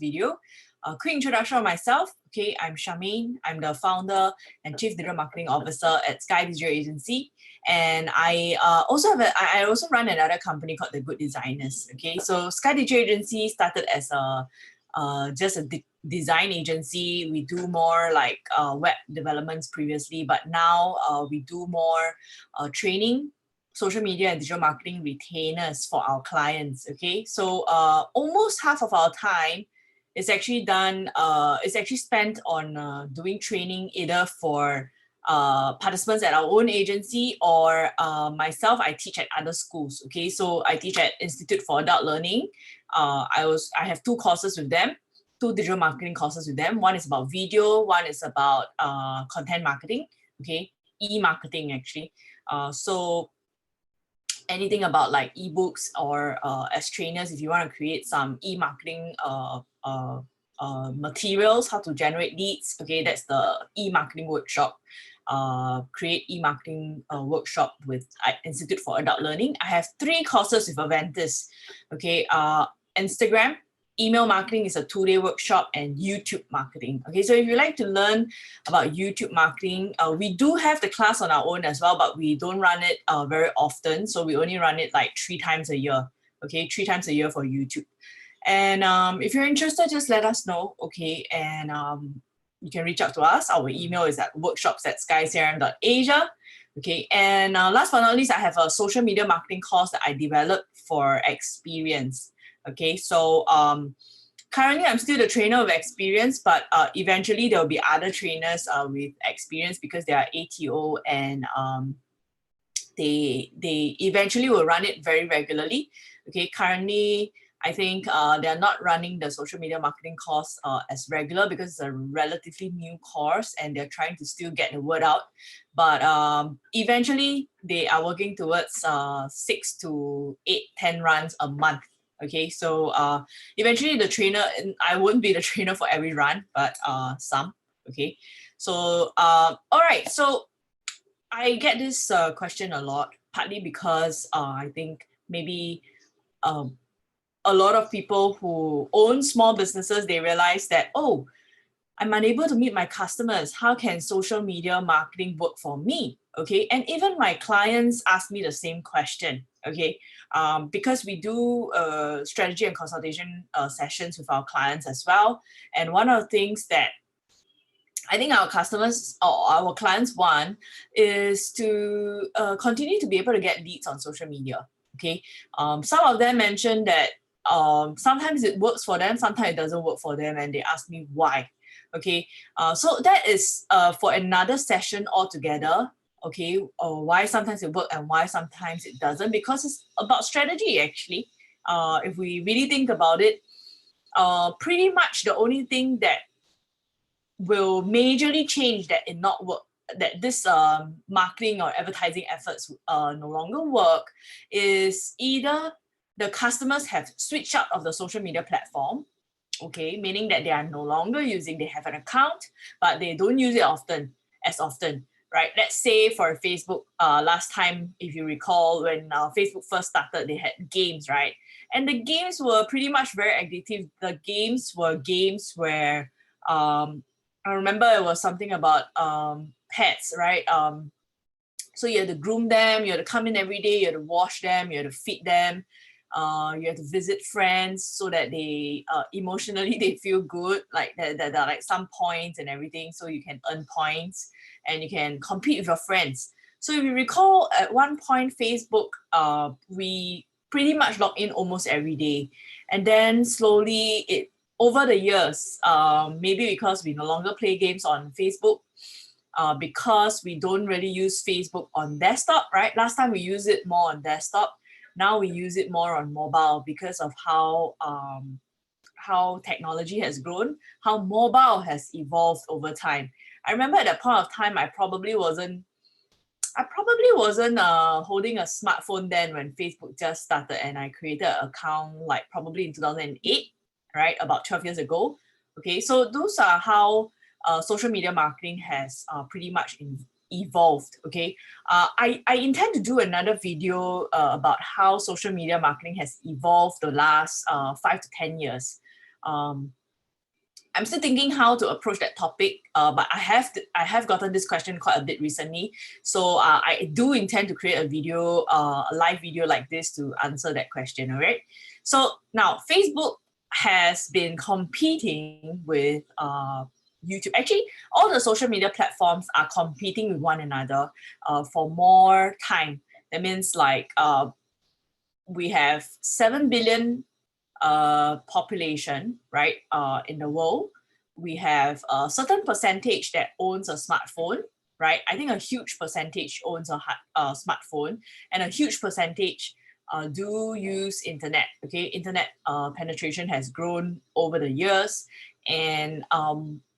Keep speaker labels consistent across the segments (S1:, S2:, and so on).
S1: video. A quick introduction of myself. Okay, I'm Charmaine. I'm the founder and Chief Digital Marketing Officer at Sky Digital Agency. And I also run another company called The Good Designers. Okay, so Sky Digital Agency started as just a design agency. We do more like web developments previously, but now we do more training, social media and digital marketing retainers for our clients. Okay, so almost half of our time is actually spent on doing training, either for participants at our own agency or myself. I teach at other schools. Okay, so I teach at Institute for Adult Learning. I have two courses with them, two digital marketing courses with them. One is about video, one is about content marketing. Okay, e-marketing actually. So anything about like ebooks, or as trainers, if you want to create some e-marketing materials, how to generate leads. Okay, that's the e-marketing workshop. Create e-marketing workshop with Institute for Adult Learning. I have 3 courses with Aventis. Okay, Instagram, email marketing is a 2-day workshop, and YouTube marketing. Okay, so if you like to learn about YouTube marketing, we do have the class on our own as well, but we don't run it very often. So we only run it like 3 times a year. Okay, 3 times a year for YouTube. And if you're interested, just let us know. Okay, and you can reach out to us. Our email is at workshops@skycrm.asia. Okay, and last but not least, I have a social media marketing course that I developed for Experience. Okay, so currently I'm still the trainer of Experience, but eventually there will be other trainers with Experience, because they are ATO, and they eventually will run it very regularly. Okay, currently I think they're not running the social media marketing course as regular, because it's a relatively new course and they're trying to still get the word out. But eventually they are working towards 6 to 8, 10 runs a month. Okay, so eventually the trainer, I won't be the trainer for every run, but some. Okay, so all right, so I get this question a lot, partly because I think maybe a lot of people who own small businesses, they realize that, oh, I'm unable to meet my customers. How can social media marketing work for me? Okay, and even my clients ask me the same question. Okay, because we do strategy and consultation sessions with our clients as well. And one of the things that I think our customers or our clients want is to continue to be able to get leads on social media. Okay, some of them mentioned that sometimes it works for them, sometimes it doesn't work for them, and they ask me why. Okay, so that is for another session altogether. Okay, why sometimes it works and why sometimes it doesn't, because it's about strategy actually. If we really think about it, pretty much the only thing that will majorly change that it not work, that this marketing or advertising efforts no longer work, is either the customers have switched out of the social media platform. Okay, meaning that they are no longer using, they have an account, but they don't use it as often, right? Let's say for Facebook, last time, if you recall, when Facebook first started, they had games, right? And the games were pretty much very addictive. The games were games where, I remember it was something about pets, right? So you had to groom them, you had to come in every day, you had to wash them, you had to feed them. You have to visit friends so that they emotionally they feel good, like there are like some points and everything, so you can earn points and you can compete with your friends. So if you recall, at one point Facebook, we pretty much log in almost every day, and then slowly it over the years, maybe because we no longer play games on Facebook, because we don't really use Facebook on desktop, right? Last time we used it more on desktop. Now we use it more on mobile because of how technology has grown, how mobile has evolved over time. I remember at that point of time, I probably wasn't holding a smartphone then when Facebook just started, and I created an account like probably in 2008, right? About 12 years ago. Okay, so those are how social media marketing has pretty much evolved. Okay, I intend to do another video about how social media marketing has evolved the last 5 to 10 years. I'm still thinking how to approach that topic, but I have gotten this question quite a bit recently. So I do intend to create a video, a live video like this to answer that question, all right? So now Facebook has been competing with YouTube. Actually, all the social media platforms are competing with one another for more time. That means like we have 7 billion population, right, in the world. We have a certain percentage that owns a smartphone, right? I think a huge percentage owns a smartphone, and a huge percentage do use internet. Okay, internet penetration has grown over the years, and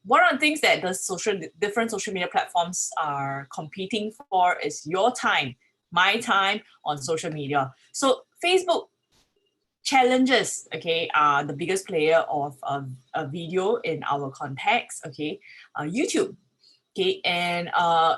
S1: one of the things that the different social media platforms are competing for is your time, my time on social media. So Facebook challenges, okay, are the biggest player of a video in our context, okay, YouTube. Okay, and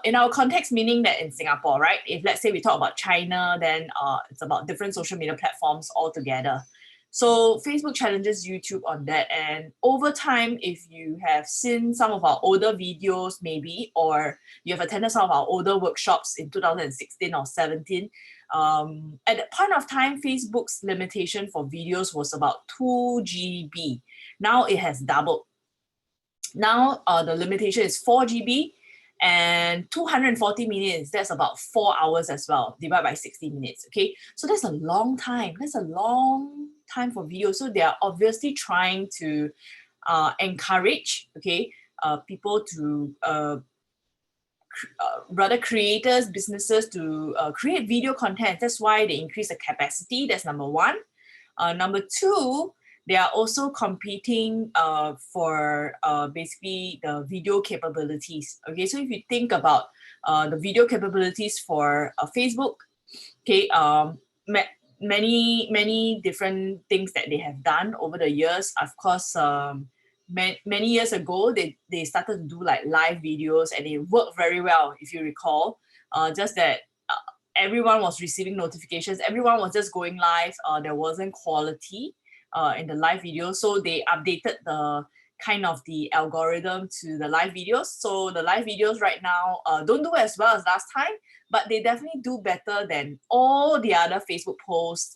S1: in our context, meaning that in Singapore, right? If let's say we talk about China, then it's about different social media platforms altogether. So Facebook challenges YouTube on that. And over time, if you have seen some of our older videos, maybe, or you have attended some of our older workshops in 2016 or 17, at that point of time, Facebook's limitation for videos was about 2 GB. Now it has doubled. Now the limitation is 4 GB and 240 minutes. That's about 4 hours as well, divided by 60 minutes. Okay, so that's a long time. That's a long time for video. So they are obviously trying to encourage, okay, people to rather creators, businesses to create video content. That's why they increase the capacity. That's number one. Number two, they are also competing for basically the video capabilities. Okay, so if you think about the video capabilities for Facebook, okay, many different things that they have done over the years. Of course, many years ago, they started to do like live videos, and it worked very well, if you recall. Just that everyone was receiving notifications, everyone was just going live. There wasn't quality in the live video, so they updated the kind of the algorithm to the live videos. So the live videos right now don't do as well as last time, but they definitely do better than all the other Facebook posts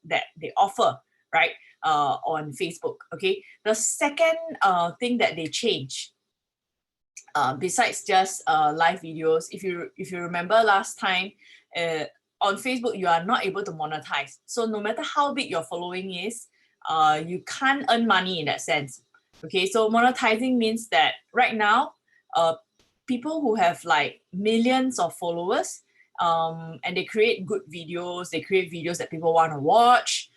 S1: that they offer, right, on Facebook. Okay, the second thing that they changed, besides just live videos, if you remember last time, on Facebook you are not able to monetize. So no matter how big your following is, you can't earn money in that sense. Okay, so monetizing means that right now, people who have like millions of followers, and they create good videos, they create videos that people want to watch,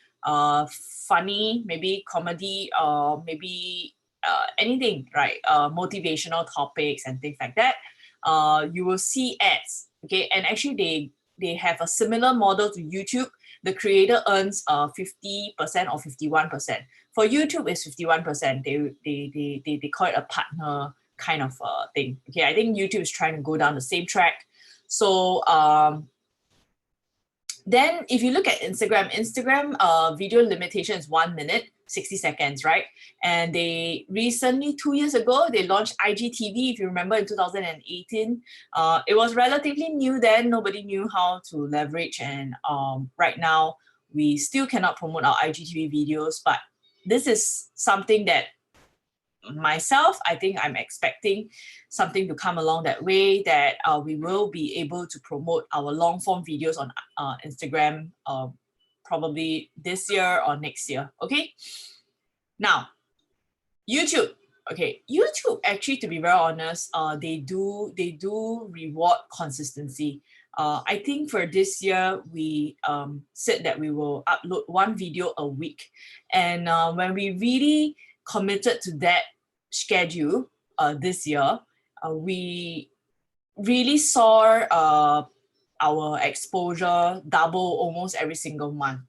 S1: funny, maybe comedy, or maybe anything, right? Motivational topics and things like that. You will see ads, okay? And actually, they have a similar model to YouTube. The creator earns 50% or 51%. For YouTube, it's 51%. They call it a partner kind of thing. Okay, I think YouTube is trying to go down the same track. So then if you look at Instagram video limitation is 1 minute, 60 seconds, right? And they recently, 2 years ago, they launched IGTV, if you remember, in 2018. It was relatively new then, nobody knew how to leverage, and right now, we still cannot promote our IGTV videos, but this is something that myself, I think I'm expecting something to come along that way, that we will be able to promote our long form videos on Instagram probably this year or next year. Okay, now YouTube. Okay, YouTube actually, to be very honest, they do reward consistency. I think for this year, we said that we will upload 1 video a week, and when we really committed to that schedule this year, we really saw our exposure double almost every single month.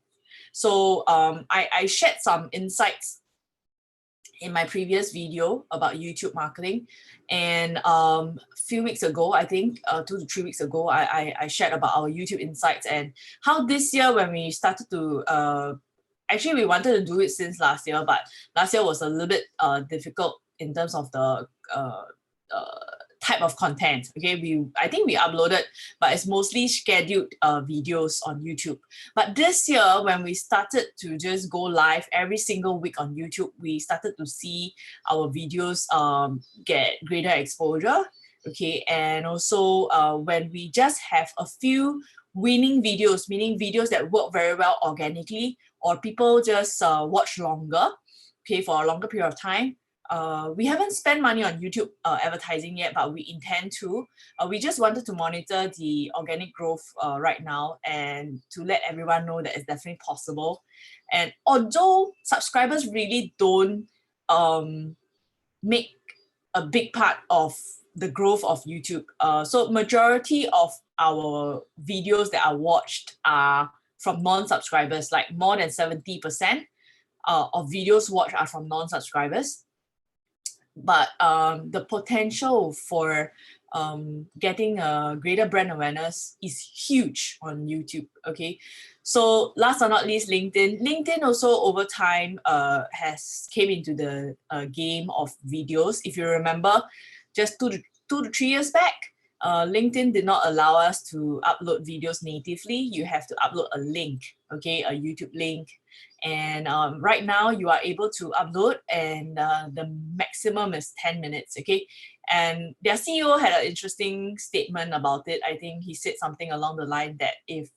S1: So I shared some insights in my previous video about YouTube marketing, and a few weeks ago, I think 2 to 3 weeks ago, I shared about our YouTube insights and how this year, when we started to actually we wanted to do it since last year, but last year was a little bit difficult in terms of the type of content. Okay, I think we uploaded, but it's mostly scheduled videos on YouTube. But this year, when we started to just go live every single week on YouTube, we started to see our videos get greater exposure. Okay, and also when we just have a few winning videos, meaning videos that work very well organically, or people just watch longer, okay, for a longer period of time. We haven't spent money on YouTube advertising yet, but we intend to. We just wanted to monitor the organic growth right now and to let everyone know that it's definitely possible. And although subscribers really don't make a big part of the growth of YouTube, so majority of our videos that are watched are from non-subscribers, like more than 70% of videos watched are from non-subscribers. But the potential for getting a greater brand awareness is huge on YouTube. Okay, so last but not least, LinkedIn also over time has came into the game of videos. If you remember, just two to 3 years back, LinkedIn did not allow us to upload videos natively. You have to upload a link, okay, a YouTube link. And right now you are able to upload, and the maximum is 10 minutes, okay? And their CEO had an interesting statement about it. I think he said something along the line that if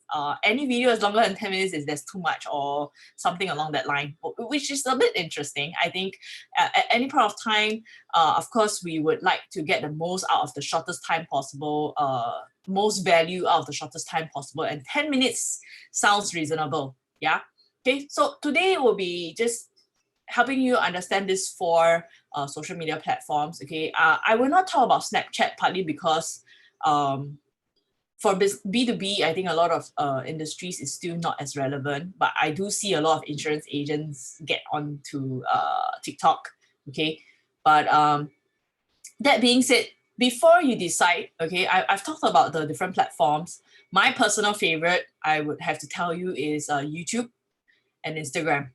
S1: any video is longer than 10 minutes, there's too much, or something along that line, which is a bit interesting. I think at any point of time, of course, we would like to get the most out of the shortest time possible, most value out of the shortest time possible, and 10 minutes sounds reasonable, yeah? Okay, so today we'll be just helping you understand these four social media platforms. Okay, I will not talk about Snapchat, partly because for B2B, I think a lot of industries is still not as relevant, but I do see a lot of insurance agents get onto TikTok. Okay, but that being said, before you decide, okay, I've talked about the different platforms. My personal favorite, I would have to tell you, is YouTube and Instagram,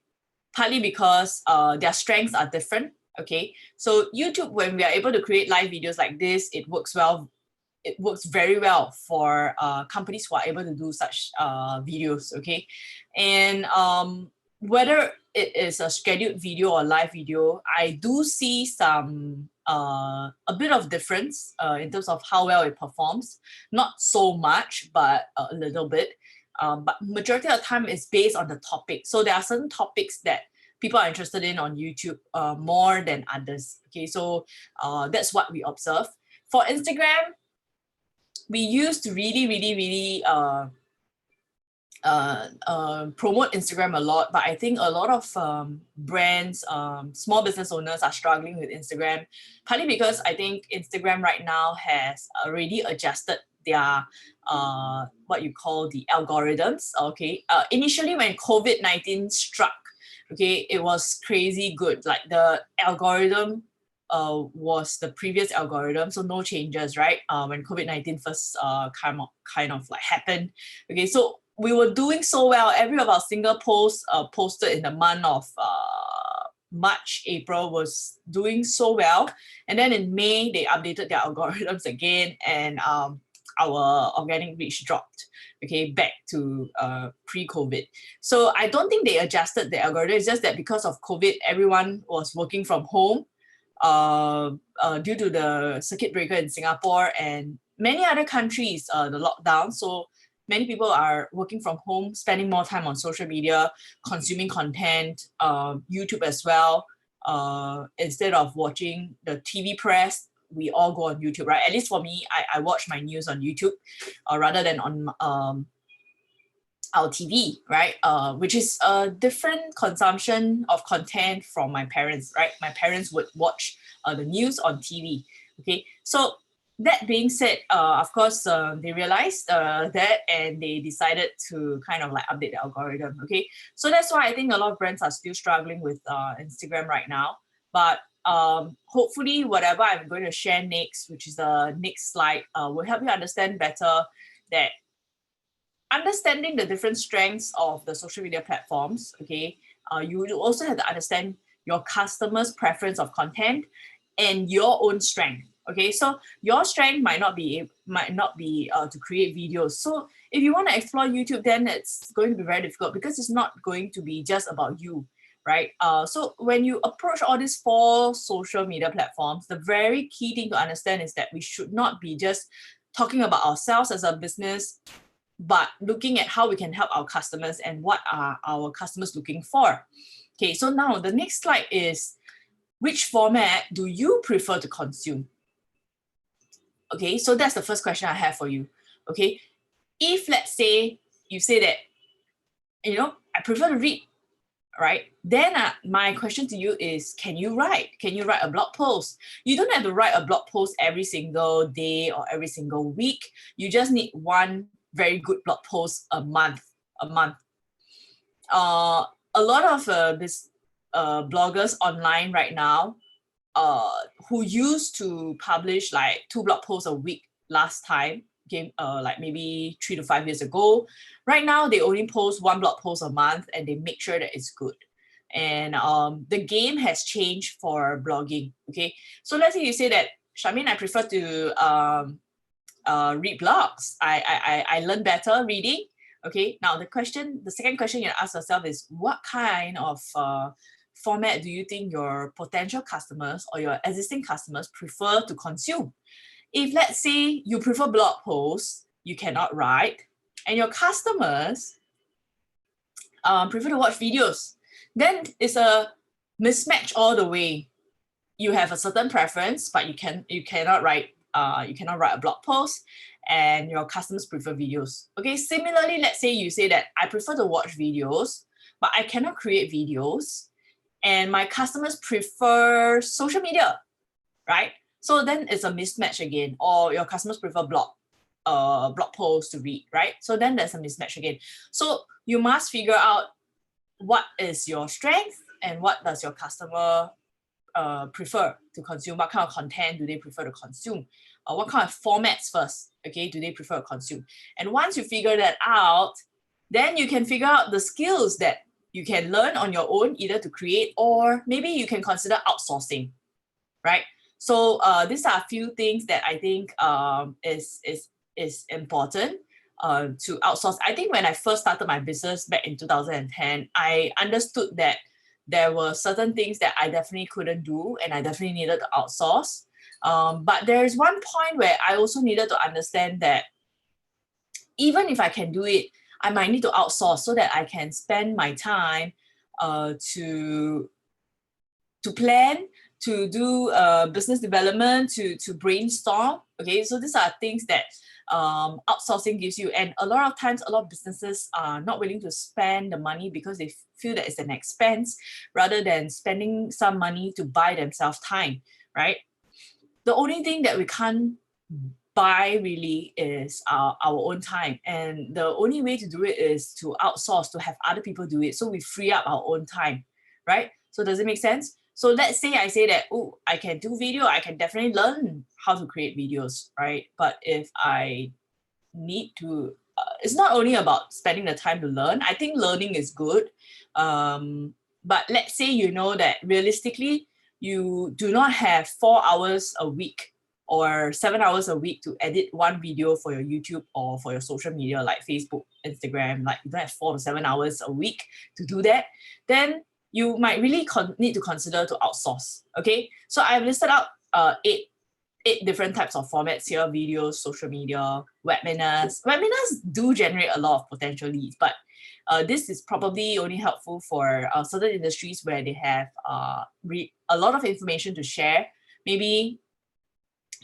S1: partly because their strengths are different. Okay, so YouTube, when we are able to create live videos like this, it works well. It works very well for companies who are able to do such videos. Okay, and whether it is a scheduled video or live video, I do see some a bit of difference in terms of how well it performs. Not so much, but a little bit. But majority of the time is based on the topic. So there are certain topics that people are interested in on YouTube more than others. Okay, so that's what we observe. For Instagram, we used to really promote Instagram a lot, but I think a lot of brands, small business owners are struggling with Instagram, partly because I think Instagram right now has already adjusted their what you call the algorithms. Okay, initially when COVID-19 struck, okay, it was crazy good. Like the algorithm was the previous algorithm, so no changes, right? When COVID-19 first kind of like happened. Okay, so we were doing so well. Every of our single posts posted in the month of March, April was doing so well. And then in May, they updated their algorithms again, and our organic reach dropped, okay, back to pre-COVID. So I don't think they adjusted the algorithm. It's just that because of COVID, everyone was working from home due to the circuit breaker in Singapore and many other countries, the lockdown. So many people are working from home, spending more time on social media, consuming content, YouTube as well. Instead of watching the TV press, we all go on YouTube, right? At least for me, I watch my news on YouTube rather than on our TV, right? Which is a different consumption of content from my parents, right? My parents would watch the news on TV, okay? So that being said, of course, they realized that and they decided to kind of like update the algorithm, okay? So that's why I think a lot of brands are still struggling with Instagram right now. But hopefully whatever I'm going to share next, which is the next slide, will help you understand better that understanding the different strengths of the social media platforms, okay, you also have to understand your customers' preference of content and your own strength. Okay, so your strength might not be to create videos. So if you want to explore YouTube, then it's going to be very difficult because it's not going to be just about you, right? So when you approach all these 4 social media platforms, the very key thing to understand is that we should not be just talking about ourselves as a business, but looking at how we can help our customers and what are our customers looking for. Okay, so now the next slide is, which format do you prefer to consume? Okay, so that's the first question I have for you. Okay, if let's say you say that, I prefer to read, right? Then my question to you is, can you write? Can you write a blog post? You don't have to write a blog post every single day or every single week. You just need one very good blog post a month. A lot of this bloggers online right now who used to publish like 2 blog posts a week last time, like maybe 3 to 5 years ago. Right now, they only post 1 blog post a month and they make sure that it's good. And the game has changed for blogging. Okay, so let's say you say that, Charmaine, I prefer to read blogs. I learn better reading. Okay, now the second question you ask yourself is, what kind of format do you think your potential customers or your existing customers prefer to consume? If let's say you prefer blog posts, you cannot write, and your customers prefer to watch videos, then it's a mismatch all the way. You have a certain preference, but you cannot write a blog post, and your customers prefer videos. Okay, similarly, let's say you say that I prefer to watch videos, but I cannot create videos, and my customers prefer social media, right? So then it's a mismatch again, or your customers prefer blog posts to read, right? So then there's a mismatch again. So you must figure out what is your strength and what does your customer prefer to consume. What kind of content do they prefer to consume? What kind of formats first, okay, do they prefer to consume? And once you figure that out, then you can figure out the skills that you can learn on your own, either to create, or maybe you can consider outsourcing, right? So these are a few things that I think is important to outsource. I think when I first started my business back in 2010, I understood that there were certain things that I definitely couldn't do and I definitely needed to outsource. But there's one point where I also needed to understand that even if I can do it, I might need to outsource so that I can spend my time to plan, to do business development, to brainstorm. Okay, so these are things that outsourcing gives you. And a lot of times, a lot of businesses are not willing to spend the money because they feel that it's an expense rather than spending some money to buy themselves time, right? The only thing that we can't buy really is our own time. And the only way to do it is to outsource, to have other people do it. So we free up our own time, right? So does it make sense? So let's say I say that, oh, I can do video, I can definitely learn how to create videos, right? But if I need to, it's not only about spending the time to learn. I think learning is good. But let's say you know that realistically, you do not have 4 hours a week or 7 hours a week to edit one video for your YouTube or for your social media like Facebook, Instagram. Like you don't have 4 to 7 hours a week to do that. Then you might really need to consider to outsource. Okay, so I've listed out 8 different types of formats here: videos, social media, webinars. Webinars do generate a lot of potential leads, but this is probably only helpful for certain industries where they have a lot of information to share. Maybe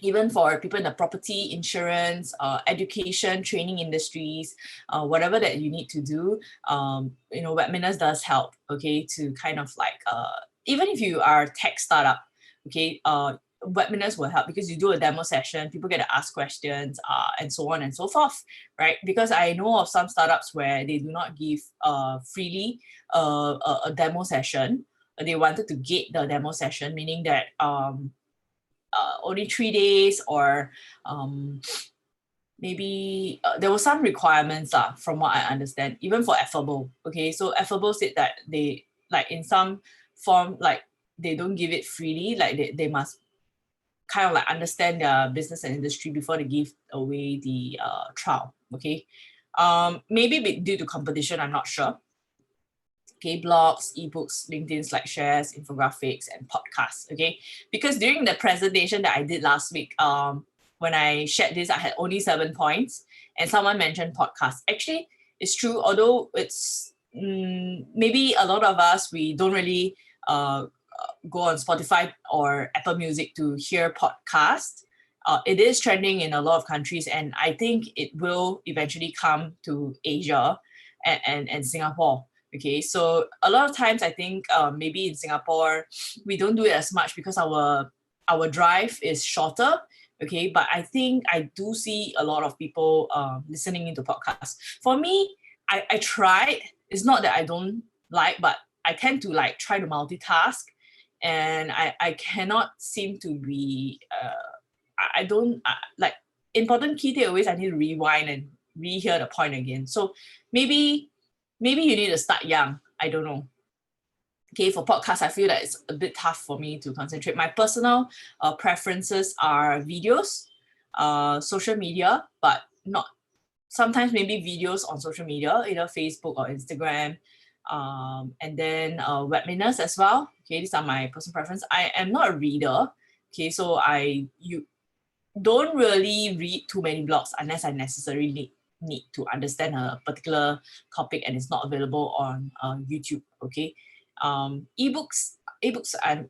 S1: even for people in the property, insurance, education, training industries, whatever that you need to do, webinars does help, okay, to kind of like, even if you are a tech startup, okay, webinars will help because you do a demo session, people get to ask questions, and so on and so forth, right? Because I know of some startups where they do not give freely a demo session. They wanted to gate the demo session, meaning that only 3 days or maybe there were some requirements from what I understand, even for Affable. Okay, so Affable said that they, like in some form, like they don't give it freely, like they must kind of like understand their business and industry before they give away the trial. Okay, maybe due to competition, I'm not sure. Okay, blogs, ebooks, LinkedIn slide shares, infographics, and podcasts. Okay, because during the presentation that I did last week, when I shared this, I had only 7 points, and someone mentioned podcasts. Actually, it's true. Although it's maybe a lot of us, we don't really go on Spotify or Apple Music to hear podcasts. It is trending in a lot of countries, and I think it will eventually come to Asia and Singapore. Okay, so a lot of times I think maybe in Singapore we don't do it as much because our drive is shorter. Okay, but I think I do see a lot of people listening into podcasts. For me, I tried. It's not that I don't like, but I tend to like try to multitask, and I cannot seem to be I don't like important key takeaways. I need to rewind and rehear the point again. So maybe you need to start young. I don't know. Okay, for podcasts, I feel that it's a bit tough for me to concentrate. My personal preferences are videos, social media, but not sometimes maybe videos on social media, either Facebook or Instagram, and then webinars as well. Okay, these are my personal preference. I am not a reader. Okay, so you don't really read too many blogs unless I necessarily need to understand a particular topic and it's not available on YouTube. Okay, ebooks and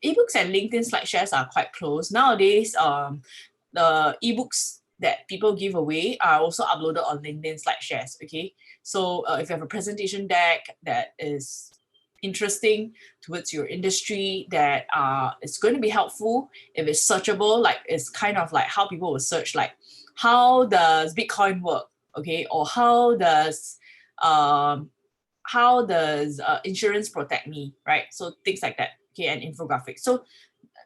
S1: ebooks and LinkedIn slide shares are quite close nowadays. The ebooks that people give away are also uploaded on LinkedIn slide shares. Okay, so if you have a presentation deck that is interesting towards your industry, that it's going to be helpful, if it's searchable, like it's kind of like how people will search, like how does Bitcoin work, okay, or how does insurance protect me, right? So things like that. Okay, and infographics. So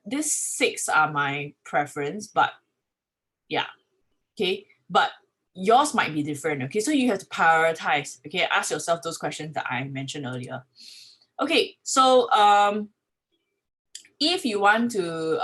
S1: these 6 are my preference, but yeah, okay, but yours might be different. Okay, so you have to prioritize. Okay, ask yourself those questions that I mentioned earlier. Okay, so if you want to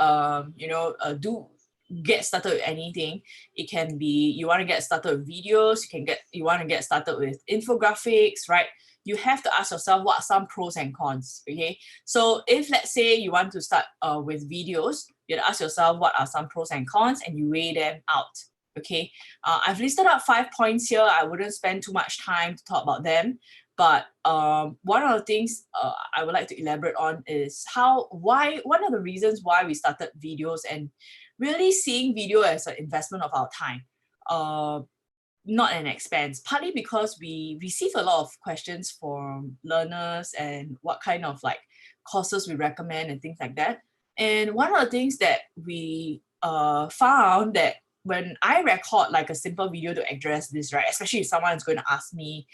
S1: get started with anything, it can be you want to get started with videos, you want to get started with infographics, right? You have to ask yourself what are some pros and cons. Okay, so if let's say you want to start with videos, you have to ask yourself what are some pros and cons, and you weigh them out. Okay, I've listed out 5 points here. I wouldn't spend too much time to talk about them, but one of the things I would like to elaborate on is one of the reasons why we started videos and really seeing video as an investment of our time, not an expense, partly because we receive a lot of questions from learners and what kind of like courses we recommend and things like that. And one of the things that we found that when I record like a simple video to address this, right, especially if someone is going to ask me,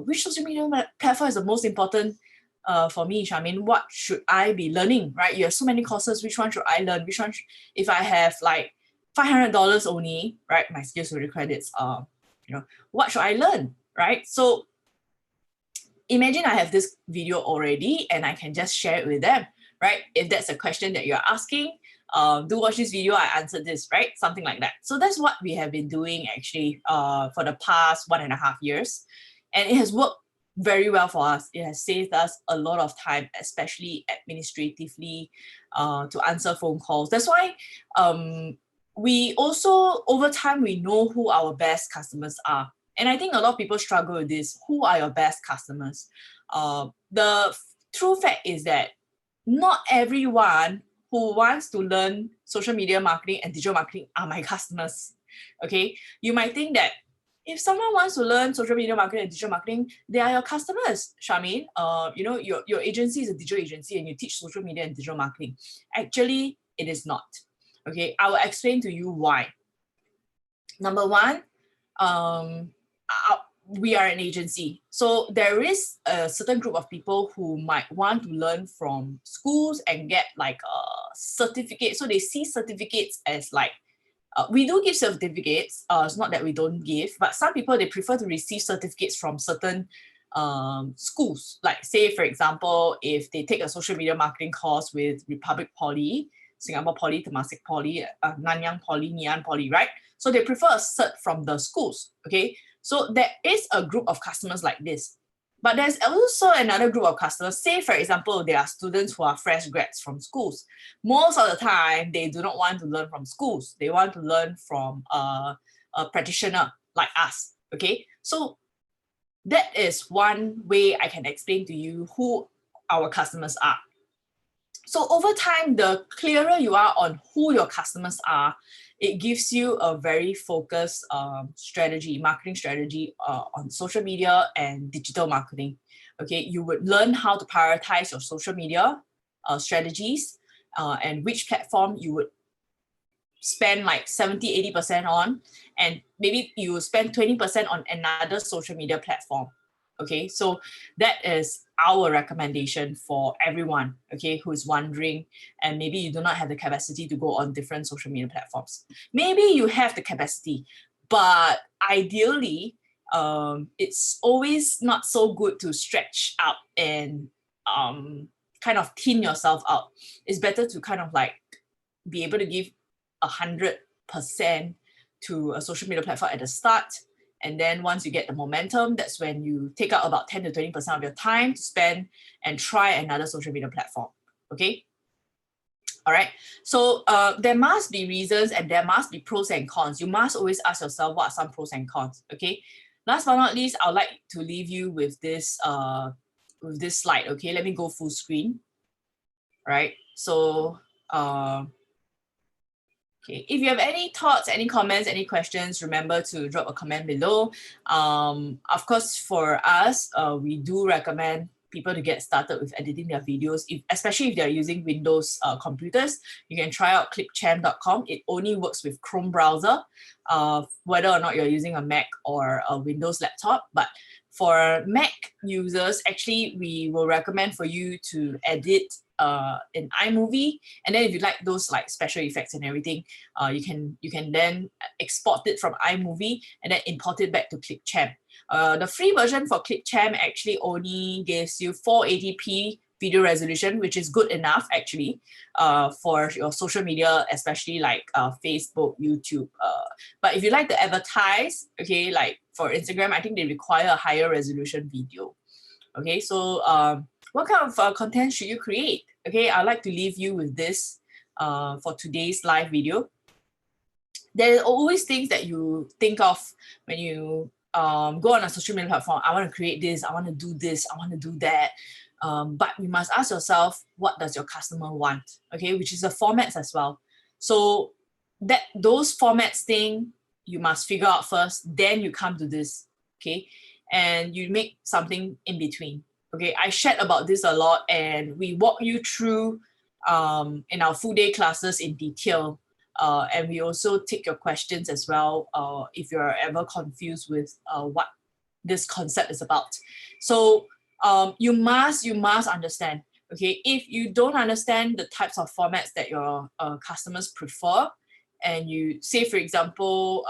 S1: which social media platform is the most important for me, Charmaine, what should I be learning, right? You have so many courses, which one should I learn? Which one, if I have like $500 only, right, my skills credits, what should I learn, right? So imagine I have this video already and I can just share it with them, right? If that's a question that you're asking, do watch this video, I answered this, right? Something like that. So that's what we have been doing actually for the past 1.5 years. And it has worked very well for us. It has saved us a lot of time, especially administratively, to answer phone calls. That's why we also, over time, we know who our best customers are. And I think a lot of people struggle with this. Who are your best customers? The true fact is that not everyone who wants to learn social media marketing and digital marketing are my customers. Okay, you might think that if someone wants to learn social media marketing and digital marketing, they are your customers, Charmaine. Your agency is a digital agency and you teach social media and digital marketing. Actually, it is not. Okay, I will explain to you why. Number one, we are an agency. So there is a certain group of people who might want to learn from schools and get like a certificate. So they see certificates as like We do give certificates. It's not that we don't give, but some people, they prefer to receive certificates from certain schools. Like say, for example, if they take a social media marketing course with Republic Poly, Singapore Poly, Temasek Poly, Nanyang Poly, Ngee Poly, right? So they prefer a cert from the schools, okay? So there is a group of customers like this. But there's also another group of customers. Say, for example, there are students who are fresh grads from schools. Most of the time, they do not want to learn from schools. They want to learn from a practitioner like us, okay? So that is one way I can explain to you who our customers are. So over time, the clearer you are on who your customers are, it gives you a very focused strategy, marketing strategy on social media and digital marketing. Okay, you would learn how to prioritize your social media strategies and which platform you would spend like 70-80% on, and maybe you will spend 20% on another social media platform. Okay, so that is our recommendation for everyone, okay, who's wondering, and maybe you do not have the capacity to go on different social media platforms. Maybe you have the capacity, but ideally, it's always not so good to stretch out and kind of thin yourself out. It's better to kind of like be able to give 100% to a social media platform at the start. And then once you get the momentum, that's when you take out about 10 to 20% of your time to spend and try another social media platform, okay? All right, so there must be reasons and there must be pros and cons. You must always ask yourself what are some pros and cons, okay? Last but not least, I'd like to leave you with this slide, okay? Let me go full screen, all right? So, okay, if you have any thoughts, any comments, any questions, remember to drop a comment below. Of course, for us, we do recommend people to get started with editing their videos, especially if they're using Windows computers. You can try out clipchamp.com. It only works with Chrome browser, whether or not you're using a Mac or a Windows laptop. But for Mac users, actually, we will recommend for you to edit in iMovie, and then if you like those like special effects and everything, you can then export it from iMovie and then import it back to Clipchamp. The free version for Clipchamp actually only gives you 480p video resolution, which is good enough actually for your social media, especially like Facebook, YouTube. But if you like to advertise, okay, like for Instagram, I think they require a higher resolution video. Okay, so what kind of content should you create? Okay, I'd like to leave you with this for today's live video. There are always things that you think of when you go on a social media platform. I want to create this, I want to do this, I want to do that. But you must ask yourself, what does your customer want? Okay, which is the formats as well. So that those formats thing, you must figure out first, then you come to this, okay? And you make something in between. Okay, I shared about this a lot and we walk you through in our full day classes in detail. And we also take your questions as well if you're ever confused with what this concept is about. So you must understand, okay, if you don't understand the types of formats that your customers prefer, and you say, for example,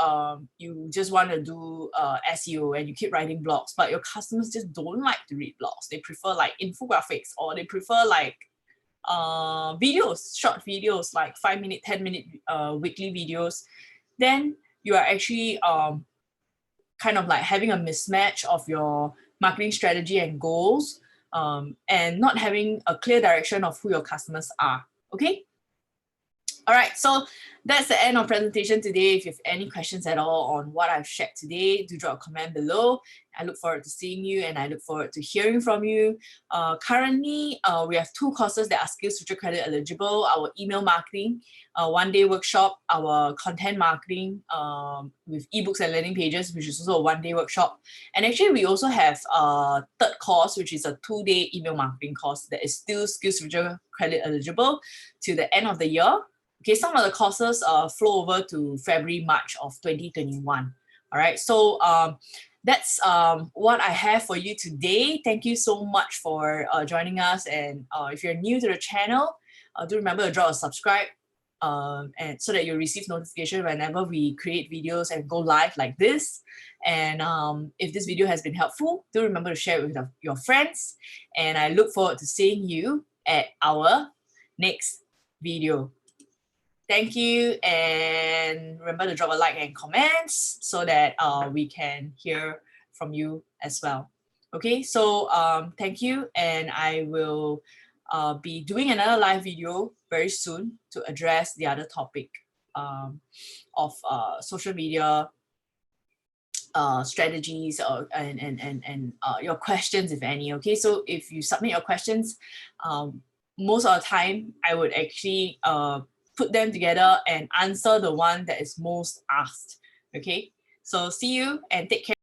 S1: you just want to do SEO and you keep writing blogs, but your customers just don't like to read blogs. They prefer like infographics, or they prefer like videos, short videos, like 5-minute, 10-minute weekly videos. Then you are actually kind of like having a mismatch of your marketing strategy and goals, and not having a clear direction of who your customers are, okay? All right, so that's the end of presentation today. If you have any questions at all on what I've shared today, do drop a comment below. I look forward to seeing you and I look forward to hearing from you. Currently, we have 2 courses that are SkillsFuture credit eligible: our email marketing, 1-day workshop, our content marketing with ebooks and landing pages, which is also a 1-day workshop. And actually, we also have a 3rd course, which is a 2-day email marketing course that is still SkillsFuture credit eligible to the end of the year. Okay, some of the courses flow over to February, March of 2021. All right, so that's what I have for you today. Thank you so much for joining us. And if you're new to the channel, do remember to drop a subscribe, and so that you'll receive notification whenever we create videos and go live like this. And if this video has been helpful, do remember to share it with your friends. And I look forward to seeing you at our next video. Thank you, and remember to drop a like and comments so that we can hear from you as well. Okay, so thank you, and I will be doing another live video very soon to address the other topic of social media strategies and your questions, if any. Okay, so if you submit your questions, most of the time I would actually put them together and answer the one that is most asked. Okay, so see you and take care.